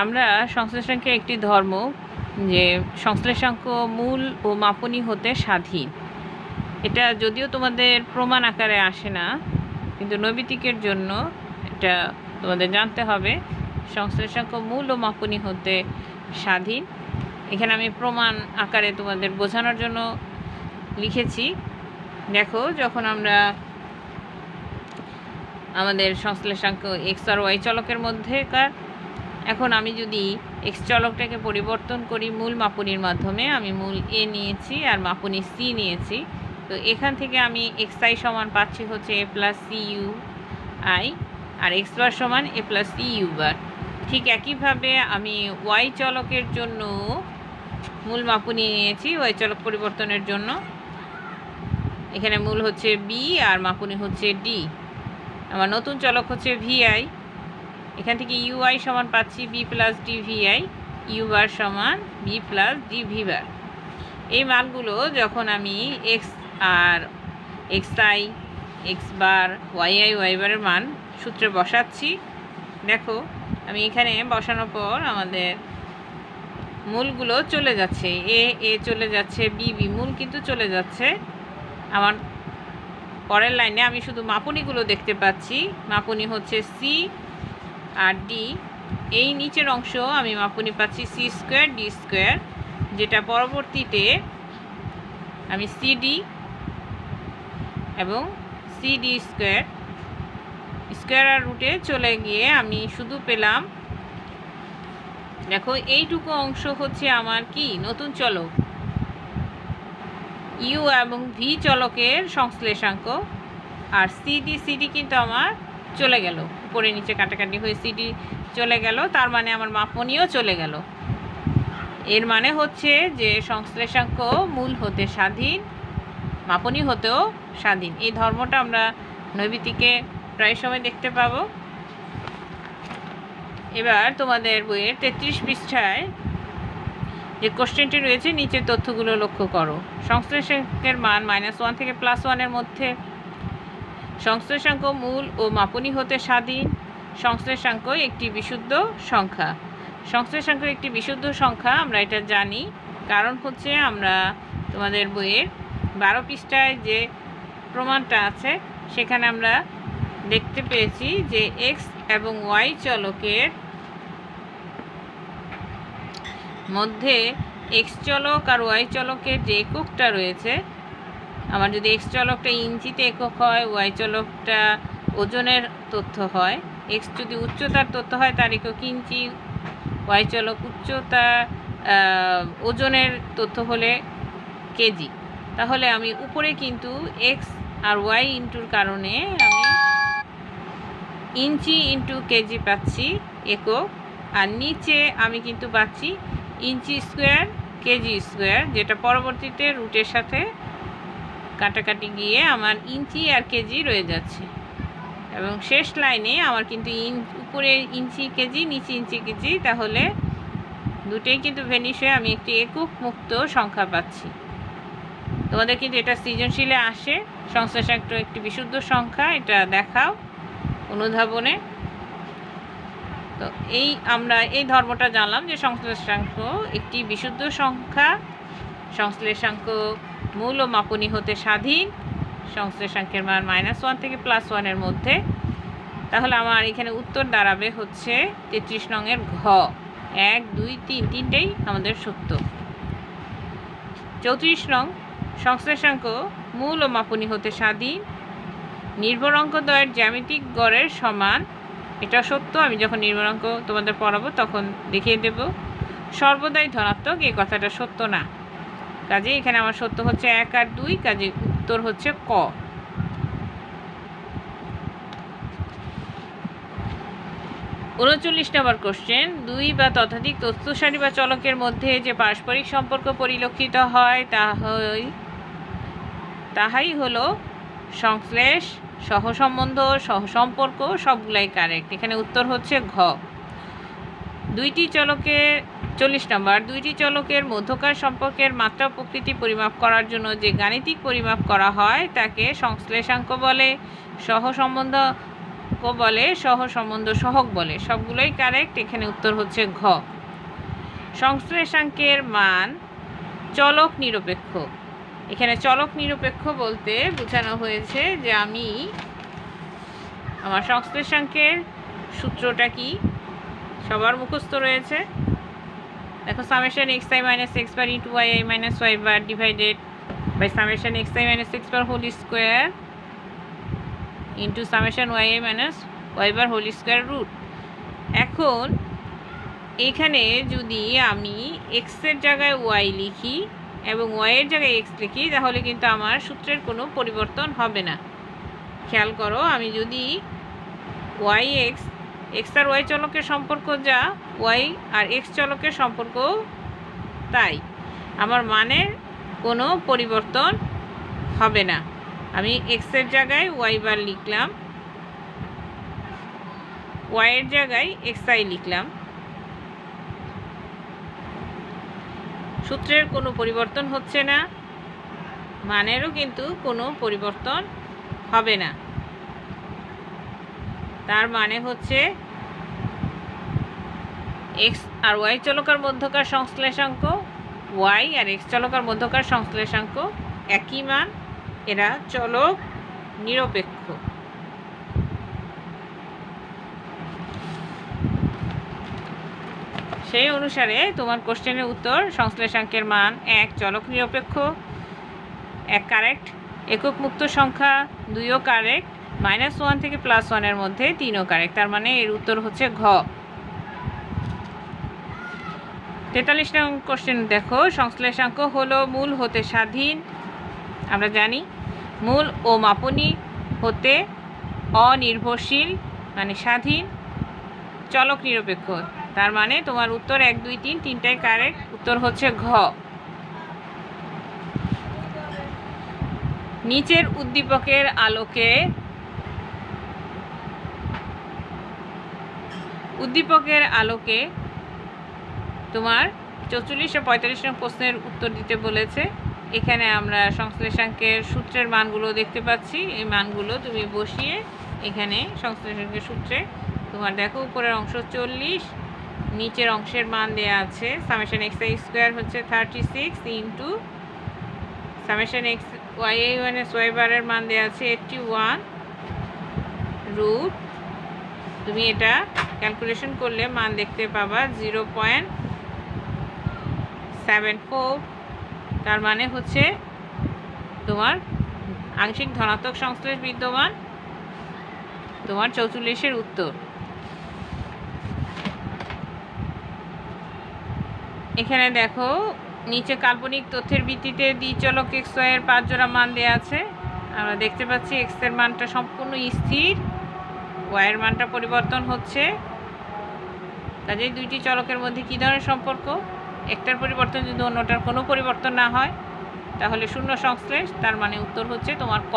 আমরা সংশ্লেষাঙ্কে একটি ধর্ম যে সংশ্লেষাঙ্ক মূল ও মাপনী হতে স্বাধীন। এটা যদিও তোমাদের প্রমাণ আকারে আসে না, কিন্তু নৈবিত্তিকের জন্য এটা তোমাদের জানতে হবে। সংশ্লেষাঙ্ক মূল ও মাপনী হতে স্বাধীন। এখানে আমি প্রমাণ আকারে তোমাদের বোঝানোর জন্য লিখেছি। দেখো, যখন আমরা আমাদের সংশ্লেষাঙ্ক এক্স আর ওয়াই চলকের মধ্যেকার, এখন আমি যদি এক্স চলকটাকে পরিবর্তন করি মূল মাপনীর মাধ্যমে, আমি মূল এ নিয়েছি আর মাপনী সি নিয়েছি, তো এখান থেকে আমি এক্স আই সমান পাচ্ছি হচ্ছে A plus C U I, আর এক্স বার সমান A plus C U bar. ঠিক একইভাবে আমি ওয়াই চলকের জন্য মূল মাপনী নিয়েছি ওয়াই চলক পরিবর্তনের জন্য। এখানে মূল হচ্ছে বি আর মাপনী হচ্ছে ডি। আমার নতুন চলক হচ্ছে ভিআই। এখান থেকে ইউআই সমান পাচ্ছি B plus D V I, U bar সমান B plus D V bar. এই মানগুলো যখন আমি এক্স আর X I, X bar, Y I, Y বারের মান সূত্রে বসাচ্ছি। দেখো, আমি এখানে বসানোর পর আমাদের মূলগুলো চলে যাচ্ছে, এ চলে যাচ্ছে, বি মূল কিন্তু চলে যাচ্ছে। আমার পরের লাইনে আমি শুধু মাপনীগুলো দেখতে পাচ্ছি। মাপনী হচ্ছে সি আর ডি। এই নিচের অংশ আমি মাপনী পাচ্ছি সি স্কোয়ার ডি স্কোয়ার, যেটা পরবর্তীতে আমি সিডি এবং সিডি স্কোয়ার স্কোয়ার আর রুটে চলে গিয়ে আমি শুধু পেলাম, দেখো এইটুকু অংশ হচ্ছে আমার কি নতুন চলক ইউ এবং ভি চলকের সংশ্লেষাঙ্ক, আর সিডি কিন্তু আমার চলে গেল, উপরে নিচে কাটাকাটি হয়ে সিডি চলে গেল, তার মানে আমার মাপনীও চলে গেল। এর মানে হচ্ছে যে সংশ্লেষাঙ্ক মূল হতে স্বাধীন, মাপনী হতেও স্বাধীন। এই ধর্মটা আমরা নৈবিত্তিকে প্রায় সময় দেখতে পাবো। এবার তোমাদের বইয়ের 33 পৃষ্ঠায় যে কোশ্চেনটি রয়েছে, নিচের তথ্যগুলো লক্ষ্য করো। সংশ্লেষাঙ্কের মান -1 থেকে +1 মধ্যে, সংশ্লেষাঙ্ক মূল ও মাপনী হতে স্বাধীন, সংশ্লেষাঙ্ক একটি বিশুদ্ধ সংখ্যা। সংশ্লেষাঙ্ক একটি বিশুদ্ধ সংখ্যা আমরা এটা জানি, কারণ হচ্ছে আমরা তোমাদের বইয়ের 12 পৃষ্ঠায় যে প্রমাণটা আছে সেখানে আমরা দেখতে পেয়েছি যে এক্স এবং ওয়াই চলকের মধ্যে এক্স চলক আর ওয়াই চলকের যে এককটা রয়েছে, আমার যদি এক্স চলকটা ইঞ্চিতে একক হয়, ওয়াই চলকটা ওজনের তথ্য হয়, এক্স যদি উচ্চতার তথ্য হয় তার একক ইঞ্চি, ওয়াই চলক উচ্চতা ওজনের তথ্য হলে কেজি, তাহলে আমি উপরে কিন্তু এক্স আর ওয়াই ইন্টুর কারণে আমি ইঞ্চি ইন্টু কেজি পাচ্ছি একক, আর নিচে আমি কিন্তু পাচ্ছি ইঞ্চি স্কোয়ার কেজি স্কোয়ার, যেটা পরবর্তীতে রুটের সাথে কাটাকাটি গিয়ে আমার ইঞ্চি আর কেজি রয়ে যাচ্ছে। এবং শেষ লাইনে আমার কিন্তু উপরে ইঞ্চি কেজি, নিচে ইঞ্চি কেজি, তাহলে দুটোই কিন্তু ভেনিশ হয়ে আমি একটি একক মুক্ত সংখ্যা পাচ্ছি। তোমাদের কিন্তু এটা সৃজনশীলে আসে, সংশ্লেষাঙ্ক একটি বিশুদ্ধ সংখ্যা, এটা দেখাও অনুধাবনে। তো আমরা এই ধর্মটা জানলাম যে সংশ্লেষাঙ্ক একটি বিশুদ্ধ সংখ্যা, সংশ্লেষাঙ্ক মূল ও মাপনী হতে স্বাধীন, সংশ্লেষাঙ্কের মান -1 থেকে +1 মধ্যে। তাহলে আমার এখানে উত্তর দাঁড়াবে হচ্ছে 33 নংয়ের ঘ। 1, 2, 3 তিনটেই আমাদের সত্য। 34 নং, সংশ্লেষাঙ্ক মূল ও মাপনী হতে স্বাধীন, নির্ভর অঙ্ক দ্বয়ের জ্যামিতিক গড়ের সমান। এটা সত্য, আমি যখন নির্ভর অঙ্ক তোমাদের পড়াবো তখন দেখিয়ে দেব। সর্বদাই ধনাত্মক, এই কথাটা সত্য না, কাজে এখানে আমার সত্য হচ্ছে 1 আর 2, কাজে উত্তর হচ্ছে ক। 39 নম্বর কোশ্চেন, 2 বা ততোধিক তথ্য সারি বা চলকের মধ্যে যে পারস্পরিক সম্পর্ক পরিলক্ষিত হয় তাহাই হলো সংশ্লেষ, সহসম্বন্ধ, সহসম্পর্ক, সবগুলাই কারেক্ট। এখানে উত্তর হচ্ছে ঘ। 40 নম্বর, দুইটি চলকের মধ্যকার সম্পর্কের মাত্রা প্রকৃতি পরিমাপ করার জন্য যে গাণিতিক পরিমাপ করা হয় তাকে সংশ্লেষাঙ্ক বলে। সহসম্বন্ধ বলে, সহসম্বন্ধ সহগ বলে, সবগুলোই কারেক্ট। এখানে উত্তর হচ্ছে ঘ। সংশ্লেষাঙ্কের মান চলক নিরপেক্ষ। এখানে চলক নিরপেক্ষ বলতে বোঝানো হয়েছে যে আমি আমার সংশ্লেষাঙ্কের সূত্রটা কি সবার মুখস্থ রয়েছে। দেখো, summation x i minus x bar into y i minus y bar divided by summation x i minus x bar whole square into summation y i minus y bar whole square root. এখন এখানে যদি আমি এক্সের জায়গায় Y লিখি এবং ওয়াইয়ের জায়গায় এক্স লিখি তাহলে কিন্তু আমার সূত্রের কোনো পরিবর্তন হবে না। খেয়াল করো, আমি যদি ওয়াই এক্স, এক্স আর ওয়াই চলকের সম্পর্ক যা, ওয়াই আর এক্স চলকের সম্পর্ক তাই, আমার মানের কোনো পরিবর্তন হবে না। আমি এক্সের জায়গায় ওয়াই বার লিখলাম, ওয়াইয়ের জায়গায় এক্স আই লিখলাম, সূত্রের কোনো পরিবর্তন হচ্ছে না, মানেরও কিন্তু কোনো পরিবর্তন হবে না। তার মানে হচ্ছে এক্স আর ওয়াই চলকের মধ্যকার সংশ্লেষাঙ্ক, ওয়াই আর এক্স চলকের মধ্যকার সংশ্লেষাঙ্ক একই মান, এরা চলক নিরপেক্ষ। সেই অনুসারে তোমার কোশ্চেনের উত্তর সংশ্লেষাঙ্কের মান 1 চলক নিরপেক্ষ, 1 কারেক্ট, একক মুক্ত সংখ্যা 2ও কারেক্ট, -1 থেকে +1 মধ্যে 3ও কারেক্ট। তার মানে এর উত্তর হচ্ছে ঘ। 43 নং কোশ্চেন দেখো, সংশ্লেষাঙ্ক হলো মূল হতে স্বাধীন, আমরা জানি, মূল ও মাপনী হতে অনির্ভরশীল মানে স্বাধীন, চলক নিরপেক্ষ। তার মানে তোমার উত্তর 1 2 3 তিনটাই কারেক্ট, উত্তর হচ্ছে ঘ। নিচের উদ্দীপকের আলোকে তোমার 44 ও 45 নং প্রশ্নের উত্তর দিতে বলেছে। এখানে আমরা সংশ্লেষাঙ্কের সূত্রের মানগুলো দেখতে পাচ্ছি, এই মানগুলো তুমি বসিয়ে এখানে সংশ্লেষাঙ্কের সূত্রে তোমার দেখো, উপরের অংশ 40, নিচের অংশের মান দেয়া আছে। সামেশন এক্স আই স্কোয়ার হচ্ছে 36 into summation x y i minus y বারের মান দেওয়া আছে 81 রুট। তুমি এটা ক্যালকুলেশন করলে মান দেখতে পাবা 0.74। তার মানে হচ্ছে তোমার আংশিক ধনাত্মক সংশ্লেষ বিদ্যমান, তোমার 44-এর উত্তর। এখানে দেখো, নিচে কাল্পনিক তথ্যের ভিত্তিতে দ্বিচলক এক্স ওয়াই এর 5 জোড়া মান দেওয়া আছে। আমরা দেখতে পাচ্ছি এক্স এর মানটা সম্পূর্ণ স্থির, ওয়াইয়ের মানটা পরিবর্তন হচ্ছে। কাজেই দুইটি চলকের মধ্যে কী ধরনের সম্পর্ক? একটার পরিবর্তন যদি অন্যটার কোনো পরিবর্তন না হয় তাহলে শূন্য সংশ্লেষ। তার মানে উত্তর হচ্ছে তোমার ক।